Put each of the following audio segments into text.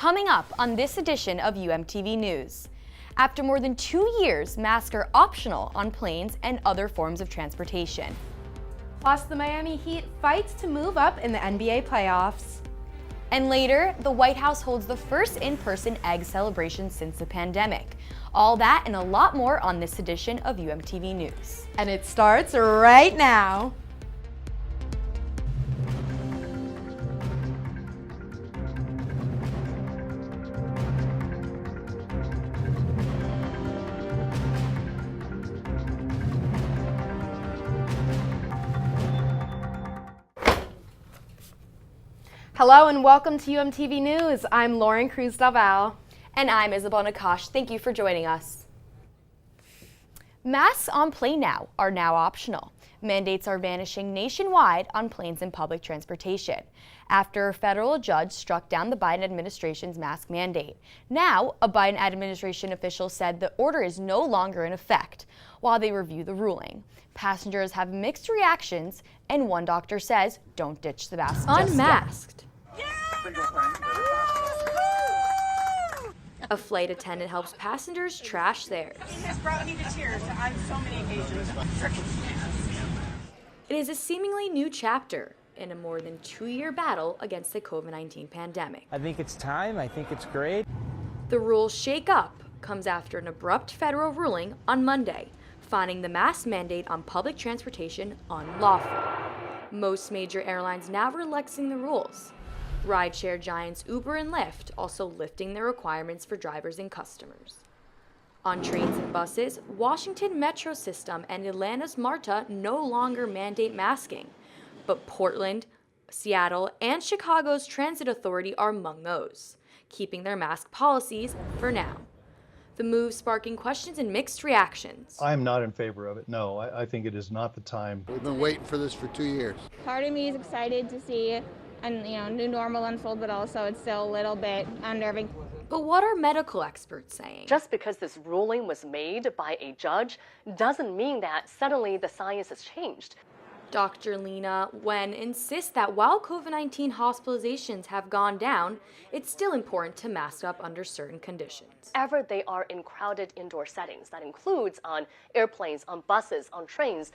Coming up on this edition of UMTV News. After more than 2 years, masks are optional on planes and other forms of transportation. Plus, the Miami Heat fights to move up in the NBA playoffs. And later, the White House holds the first in-person egg celebration since the pandemic. All that and a lot more on this edition of UMTV News. And it starts right now. Hello and welcome to UMTV News. I'm Lauren Cruz-Dalval. And I'm Isabel Nakash. Thank you for joining us. Masks on plane now are now optional. Mandates are vanishing nationwide on planes and public transportation after a federal judge struck down the Biden administration's mask mandate. Now, a Biden administration official said the order is no longer in effect while they review the ruling. Passengers have mixed reactions, and one doctor says, don't ditch the mask. Unmasked. A flight attendant helps passengers trash theirs. It has brought me to tears on so many occasions. It is a seemingly new chapter in a more than 2-year battle against the COVID-19 pandemic. I think it's time. I think it's great. The rule shake-up comes after an abrupt federal ruling on Monday, finding the mask mandate on public transportation unlawful. Most major airlines now relaxing the rules. Rideshare giants Uber and Lyft also lifting their requirements for drivers and customers. On trains and buses, Washington Metro System and Atlanta's MARTA no longer mandate masking, but Portland, Seattle, and Chicago's Transit Authority are among those, keeping their mask policies for now. The move sparking questions and mixed reactions. I'm not in favor of it. No, I think it is not the time. We've been waiting for this for 2 years. Part of me is excited to see new normal unfold, but also it's still a little bit unnerving. But what are medical experts saying? Just because this ruling was made by a judge doesn't mean that suddenly the science has changed. Dr. Lena Wen insists that while COVID-19 hospitalizations have gone down, it's still important to mask up under certain conditions. Ever they are in crowded indoor settings. That includes on airplanes, on buses, on trains.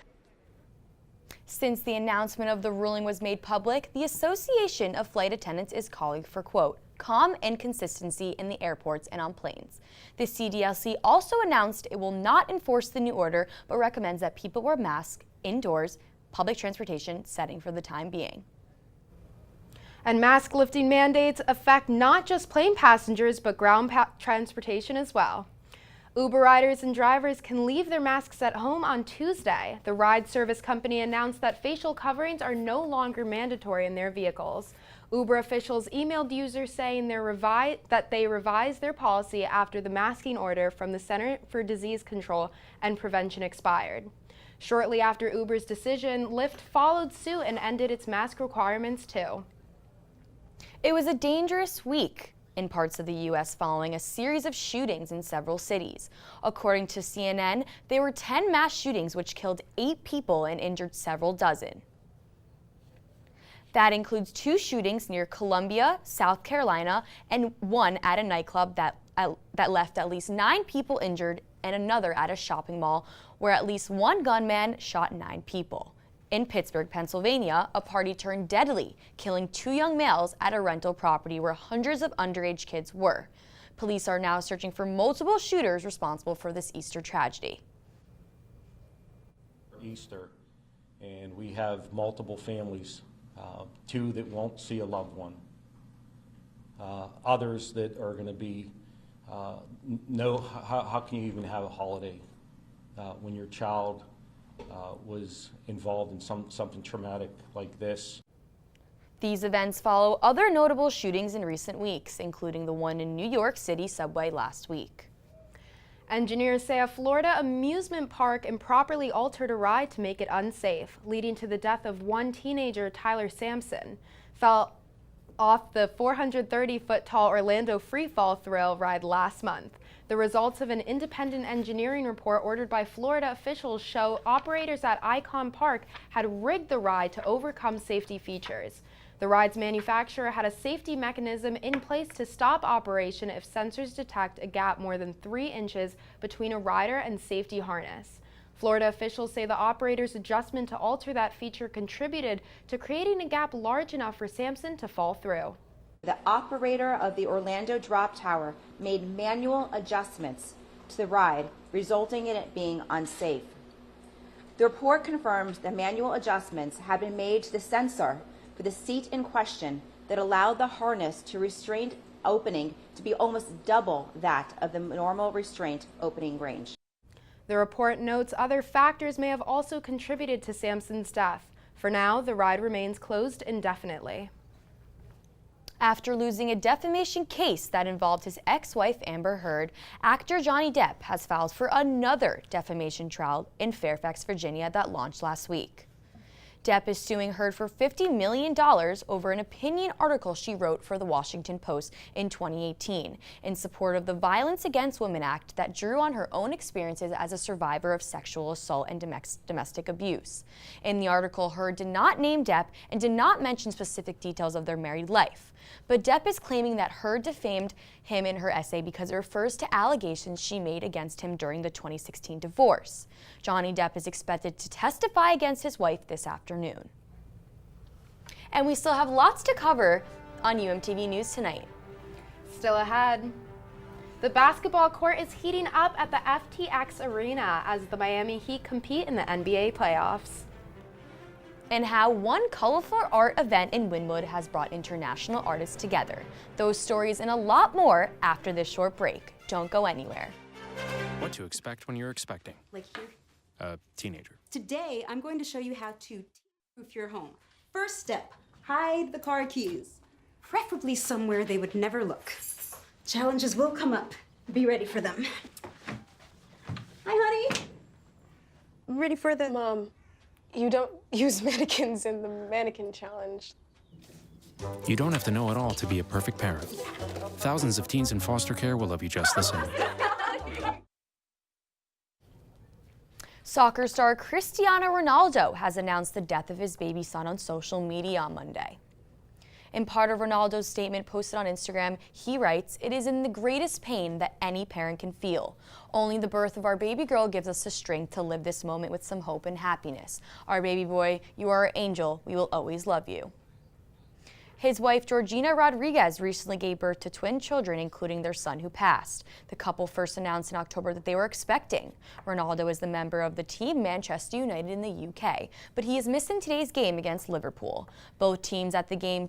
Since the announcement of the ruling was made public, the Association of Flight Attendants is calling for, quote, calm and consistency in the airports and on planes. The CDLC also announced it will not enforce the new order, but recommends that people wear masks indoors, public transportation setting for the time being. And mask lifting mandates affect not just plane passengers, but ground transportation as well. Uber riders and drivers can leave their masks at home on Tuesday. The ride service company announced that facial coverings are no longer mandatory in their vehicles. Uber officials emailed users saying that they revised their policy after the masking order from the Center for Disease Control and Prevention expired. Shortly after Uber's decision, Lyft followed suit and ended its mask requirements too. It was a dangerous week in parts of the U.S. following a series of shootings in several cities. According to CNN, there were 10 mass shootings which killed 8 people and injured several dozen. That includes 2 shootings near Columbia, South Carolina, and one at a nightclub that left at least 9 people injured, and another at a shopping mall where at least one gunman shot 9 people. In Pittsburgh, Pennsylvania, a party turned deadly, killing 2 young males at a rental property where hundreds of underage kids were. Police are now searching for multiple shooters responsible for this Easter tragedy. Easter, and we have multiple families, 2 that won't see a loved one, others that are going to be, how can you even have a holiday when your child was involved in something traumatic like this. These events follow other notable shootings in recent weeks, including the one in New York City subway last week. Engineers say a Florida amusement park improperly altered a ride to make it unsafe, leading to the death of one teenager, Tyler Sampson, fell off the 430-foot-tall Orlando Freefall Thrill ride last month. The results of an independent engineering report ordered by Florida officials show operators at Icon Park had rigged the ride to overcome safety features. The ride's manufacturer had a safety mechanism in place to stop operation if sensors detect a gap more than 3 inches between a rider and safety harness. Florida officials say the operator's adjustment to alter that feature contributed to creating a gap large enough for Sampson to fall through. The operator of the Orlando drop tower made manual adjustments to the ride, resulting in it being unsafe. The report confirms the manual adjustments had been made to the sensor for the seat in question that allowed the harness to restraint opening to be almost double that of the normal restraint opening range. The report notes other factors may have also contributed to Sampson's death. For now, the ride remains closed indefinitely. After losing a defamation case that involved his ex-wife Amber Heard, actor Johnny Depp has filed for another defamation trial in Fairfax, Virginia that launched last week. Depp is suing Heard for $50 million over an opinion article she wrote for The Washington Post in 2018 in support of the Violence Against Women Act that drew on her own experiences as a survivor of sexual assault and domestic abuse. In the article, Heard did not name Depp and did not mention specific details of their married life. But Depp is claiming that Heard defamed him in her essay because it refers to allegations she made against him during the 2016 divorce. Johnny Depp is expected to testify against his wife this afternoon. And we still have lots to cover on UMTV News tonight. Still ahead. The basketball court is heating up at the FTX Arena as the Miami Heat compete in the NBA playoffs. And how one colorful art event in Wynwood has brought international artists together. Those stories and a lot more after this short break. Don't go anywhere. What to expect when you're expecting. Like here. A teenager. Today, I'm going to show you how to proof your home. First step, hide the car keys. Preferably somewhere they would never look. Challenges will come up. Be ready for them. Hi, honey. Ready for the... Mom, you don't use mannequins in the mannequin challenge. You don't have to know it all to be a perfect parent. Thousands of teens in foster care will love you just the same. Soccer star Cristiano Ronaldo has announced the death of his baby son on social media on Monday. In part of Ronaldo's statement posted on Instagram, he writes, "It is in the greatest pain that any parent can feel. Only the birth of our baby girl gives us the strength to live this moment with some hope and happiness. Our baby boy, you are our angel. We will always love you." His wife, Georgina Rodriguez, recently gave birth to twin children, including their son who passed. The couple first announced in October that they were expecting. Ronaldo is the member of the team Manchester United in the UK, but he is missing today's game against Liverpool. Both teams at the game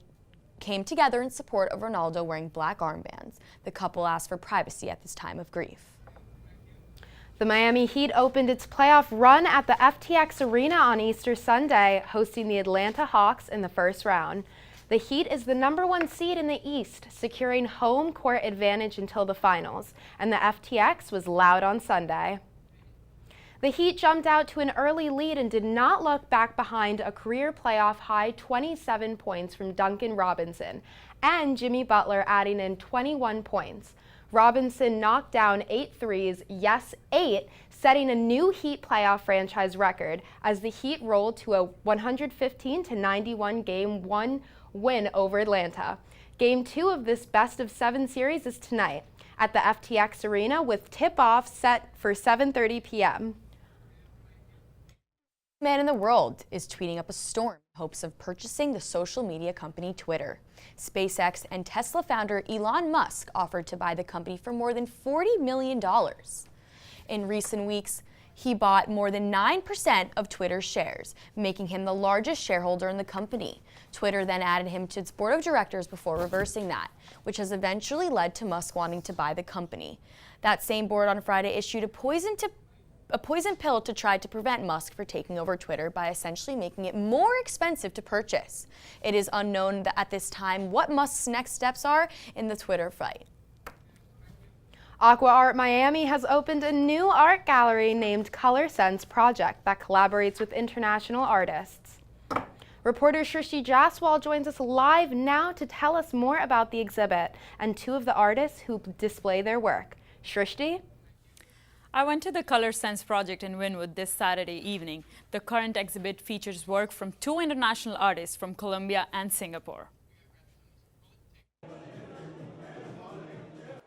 came together in support of Ronaldo wearing black armbands. The couple asked for privacy at this time of grief. The Miami Heat opened its playoff run at the FTX Arena on Easter Sunday, hosting the Atlanta Hawks in the first round. The Heat is the #1 seed in the East, securing home court advantage until the finals, and the FTX was loud on Sunday. The Heat jumped out to an early lead and did not look back behind a career playoff high 27 points from Duncan Robinson, and Jimmy Butler adding in 21 points. Robinson knocked down 8 threes, yes 8, setting a new Heat playoff franchise record as the Heat rolled to a 115-91 Game 1 win over Atlanta. Game 2 of this best-of-7 series is tonight at the FTX Arena with tip-off set for 7:30 p.m. Man in the world is tweeting up a storm in hopes of purchasing the social media company Twitter. SpaceX and Tesla founder Elon Musk offered to buy the company for more than $40 million. In recent weeks, he bought more than 9% of Twitter's shares, making him the largest shareholder in the company. Twitter then added him to its board of directors before reversing that, which has eventually led to Musk wanting to buy the company. That same board on Friday issued a poison pill to try to prevent Musk from taking over Twitter by essentially making it more expensive to purchase. It is unknown at this time what Musk's next steps are in the Twitter fight. Aqua Art Miami has opened a new art gallery named Color Sense Project that collaborates with international artists. Reporter Shrishti Jaswal joins us live now to tell us more about the exhibit and two of the artists who display their work. Shrishti? I went to the Color Sense project in Wynwood this Saturday evening. The current exhibit features work from 2 international artists from Colombia and Singapore.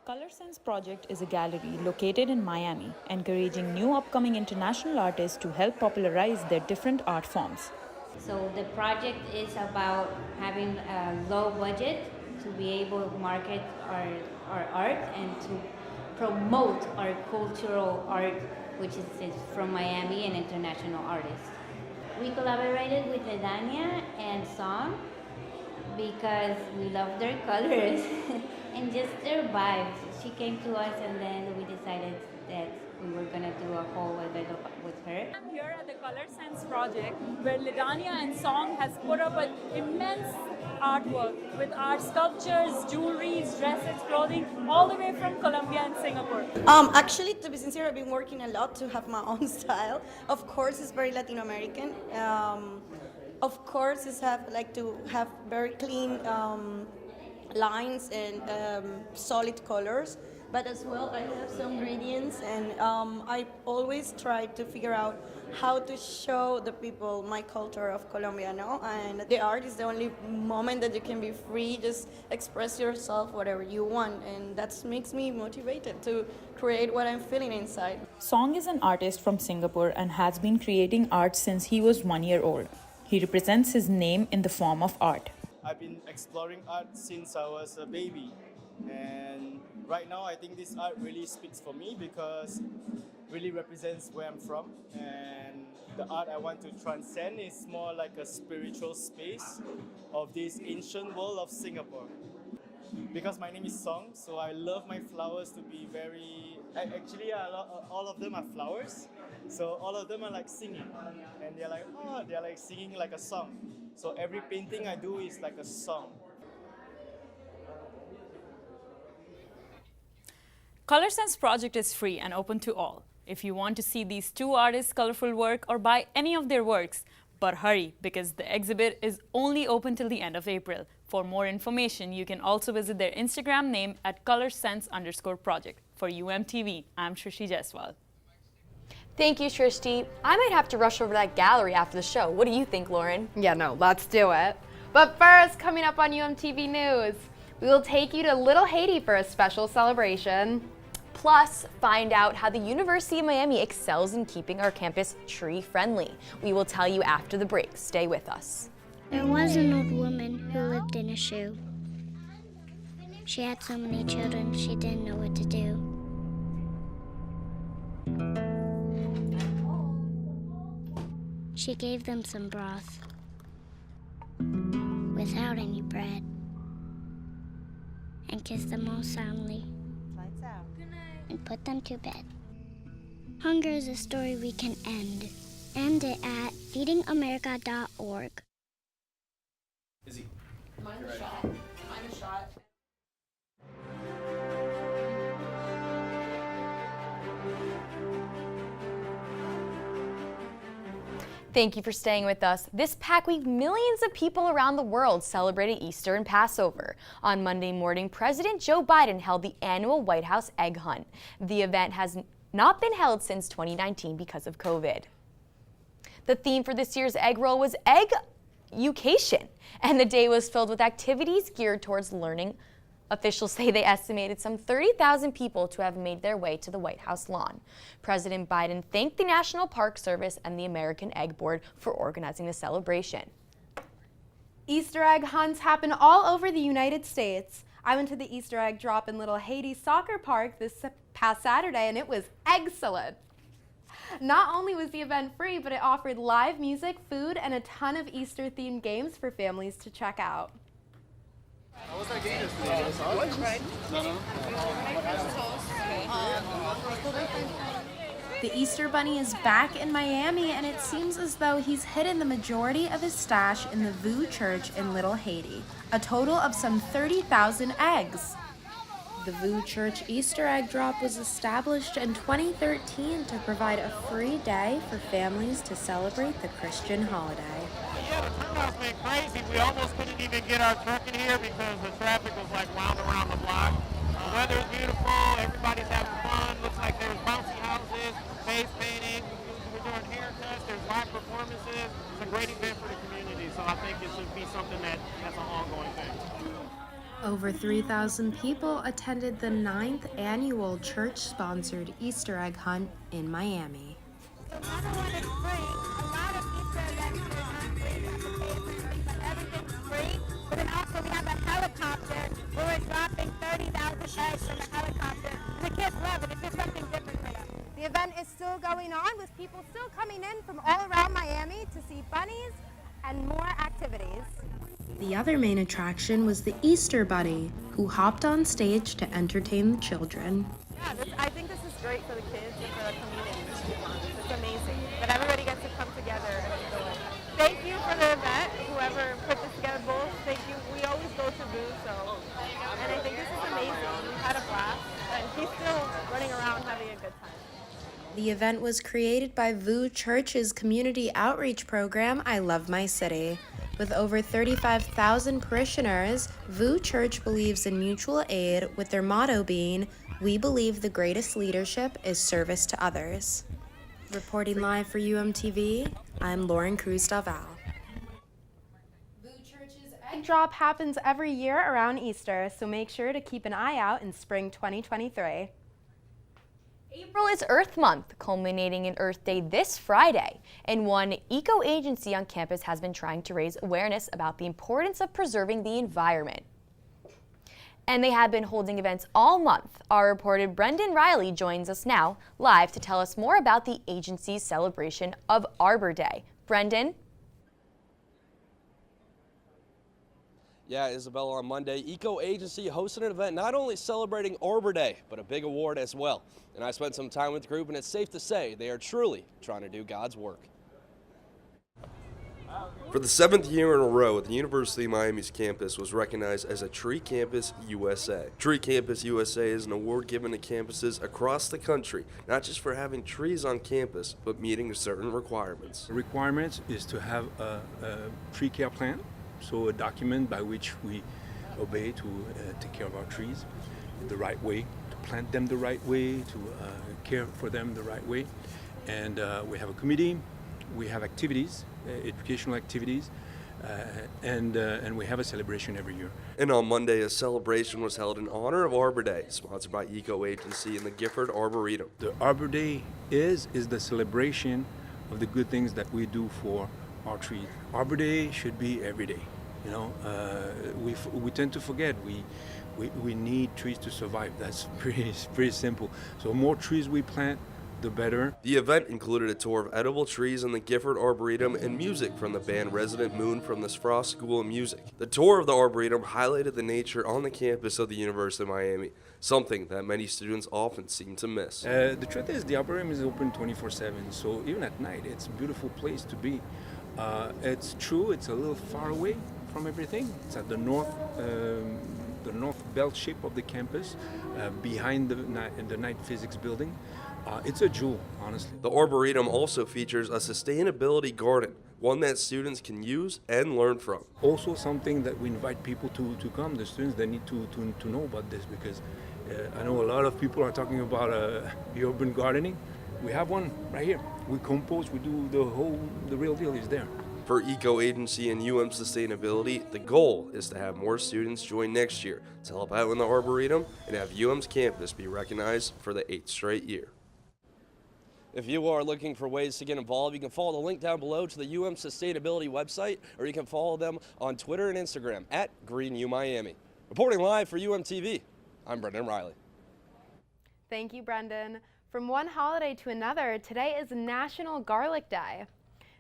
Color Sense project is a gallery located in Miami, encouraging new upcoming international artists to help popularize their different art forms. So the project is about having a low budget to be able to market our art and to promote our cultural art, which is from Miami and international artists. We collaborated with Ledania and Song because we love their colors and just their vibes. She came to us and then we decided that we were going to do a whole event with her. I'm here at the Color Sense project where Ledania and Song has put up an immense artwork with art sculptures, jewelries, dresses, clothing, all the way from Colombia and Singapore. Actually, to be sincere, I've been working a lot to have my own style. Of course, it's very Latin American. Of course, it's to have very clean lines and solid colors. But as well, I have some ingredients, and I always try to figure out how to show the people my culture of Colombia, no? And the art is the only moment that you can be free, just express yourself whatever you want, and that makes me motivated to create what I'm feeling inside. Song is an artist from Singapore and has been creating art since he was 1 year old. He represents his name in the form of art. I've been exploring art since I was a baby, and right now I think this art really speaks for me because it really represents where I'm from, and the art I want to transcend is more like a spiritual space of this ancient world of Singapore. Because my name is Song, so I love my flowers to be very... Actually, all of them are flowers, so all of them are like singing, and they're like singing like a song. So every painting I do is like a song. Color Sense project is free and open to all. If you want to see these two artists' colorful work or buy any of their works, but hurry because the exhibit is only open till the end of April. For more information, you can also visit their Instagram name at colorsense_project. For UMTV, I'm Shrishi Jaiswal. Thank you, Shrishti. I might have to rush over to that gallery after the show. What do you think, Lauren? Yeah, no, let's do it. But first, coming up on UMTV News, we will take you to Little Haiti for a special celebration. Plus, find out how the University of Miami excels in keeping our campus tree-friendly. We will tell you after the break. Stay with us. There was an old woman who lived in a shoe. She had so many children, she didn't know what to do. She gave them some broth without any bread and kissed them all soundly and put them to bed. Hunger is a story we can end. End it at feedingamerica.org. Izzy. Mind the shot. Mind the shot. Thank you for staying with us. This Pack Week, millions of people around the world celebrated Easter and Passover. On Monday morning, President Joe Biden held the annual White House Egg Hunt. The event has not been held since 2019 because of COVID. The theme for this year's egg roll was Egg-ucation, and the day was filled with activities geared towards learning. Officials say they estimated some 30,000 people to have made their way to the White House lawn. President Biden thanked the National Park Service and the American Egg Board for organizing the celebration. Easter egg hunts happen all over the United States. I went to the Easter egg drop in Little Haiti Soccer Park this past Saturday, and it was excellent. Not only was the event free, but it offered live music, food, and a ton of Easter-themed games for families to check out. How was that game yesterday? The Easter Bunny is back in Miami, and it seems as though he's hidden the majority of his stash in the VU Church in Little Haiti, a total of some 30,000 eggs. The VU Church Easter egg drop was established in 2013 to provide a free day for families to celebrate the Christian holiday. Yeah, the turnout's been crazy. We almost couldn't even get our truck in here because the traffic was like wound around the block. The weather is beautiful. Everybody's having fun. Looks like there's bouncy houses. sketches, face painting, we're doing haircuts, there's live performances. It's a great event for the community, so I think it should be something that's an ongoing thing. Over 3,000 people attended the 9th annual church-sponsored Easter egg hunt in Miami. But then also we have a helicopter where we're dropping 30,000 eggs from the helicopter. The kids love it. It's just something different for them. The event is still going on with people still coming in from all around Miami to see bunnies and more activities. The other main attraction was the Easter Bunny, who hopped on stage to entertain the children. Yeah, I think this is great for the kids and for the community. It's amazing that everybody gets to come together and enjoy. Thank you for the event, whoever put this together, both. Thank you. We always go to VU, and I think this is amazing. We've had a blast, and he's still running around having a good time. The event was created by VU Church's community outreach program, I Love My City. With over 35,000 parishioners, VU Church believes in mutual aid, with their motto being, "We believe the greatest leadership is service to others." Reporting live for UMTV, I'm Lauren Cruz-Dalval. VU Church's egg drop happens every year around Easter, so make sure to keep an eye out in spring 2023. April is Earth Month, culminating in Earth Day this Friday, and one eco-agency on campus has been trying to raise awareness about the importance of preserving the environment. And they have been holding events all month. Our reporter Brendan Riley joins us now live to tell us more about the agency's celebration of Arbor Day. Brendan? Yeah, Isabella, on Monday, Eco Agency hosted an event not only celebrating Arbor Day, but a big award as well. And I spent some time with the group, and it's safe to say they are truly trying to do God's work. For the 7th year in a row, the University of Miami's campus was recognized as a Tree Campus USA. Tree Campus USA is an award given to campuses across the country, not just for having trees on campus, but meeting certain requirements. The requirements is to have a tree care plan, so a document by which we obey to take care of our trees the right way, to plant them the right way, to care for them the right way. And we have a committee, we have activities, educational activities, and we have a celebration every year. And on Monday, a celebration was held in honor of Arbor Day, sponsored by Eco Agency and the Gifford Arboretum. The Arbor Day is the celebration of the good things that we do for our trees. Arbor Day should be every day. You know, we tend to forget we need trees to survive. That's pretty simple. So more trees we plant, the better. The event included a tour of edible trees in the Gifford Arboretum and music from the band Resident Moon from the Frost School of Music. The tour of the Arboretum highlighted the nature on the campus of the University of Miami, something that many students often seem to miss. The truth is the Arboretum is open 24/7, so even at night it's a beautiful place to be. It's true, it's a little far away from everything. It's at the north belt shape of the campus, behind the night physics building. It's a jewel, honestly. The Arboretum also features a sustainability garden, one that students can use and learn from. Also something that we invite people to come, the students, they need to know about this, because I know a lot of people are talking about urban gardening. We have one right here. We compost, we do the real deal is there. For Eco Agency and UM Sustainability, the goal is to have more students join next year to help out in the Arboretum and have UM's campus be recognized for the 8th straight year. If you are looking for ways to get involved, you can follow the link down below to the UM Sustainability website, or you can follow them on Twitter and Instagram at GreenUMiami. Reporting live for UMTV, I'm Brendan Riley. Thank you, Brendan. From one holiday to another, today is National Garlic Day.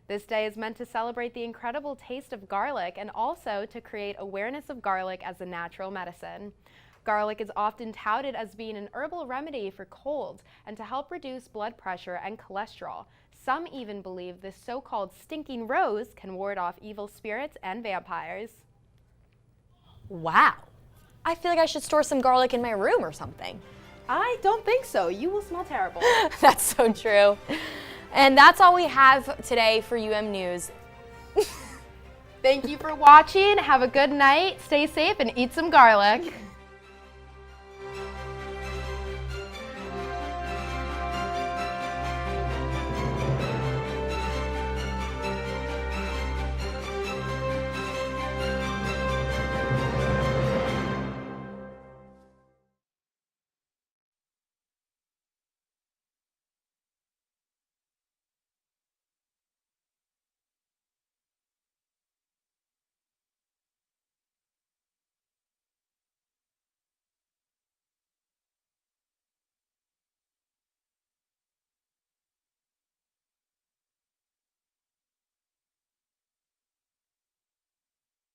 This day is meant to celebrate the incredible taste of garlic and also to create awareness of garlic as a natural medicine. Garlic is often touted as being an herbal remedy for colds and to help reduce blood pressure and cholesterol. Some even believe this so-called stinking rose can ward off evil spirits and vampires. Wow. I feel like I should store some garlic in my room or something. I don't think so. You will smell terrible. That's so true. And that's all we have today for UM News. Thank you for watching. Have a good night. Stay safe and eat some garlic.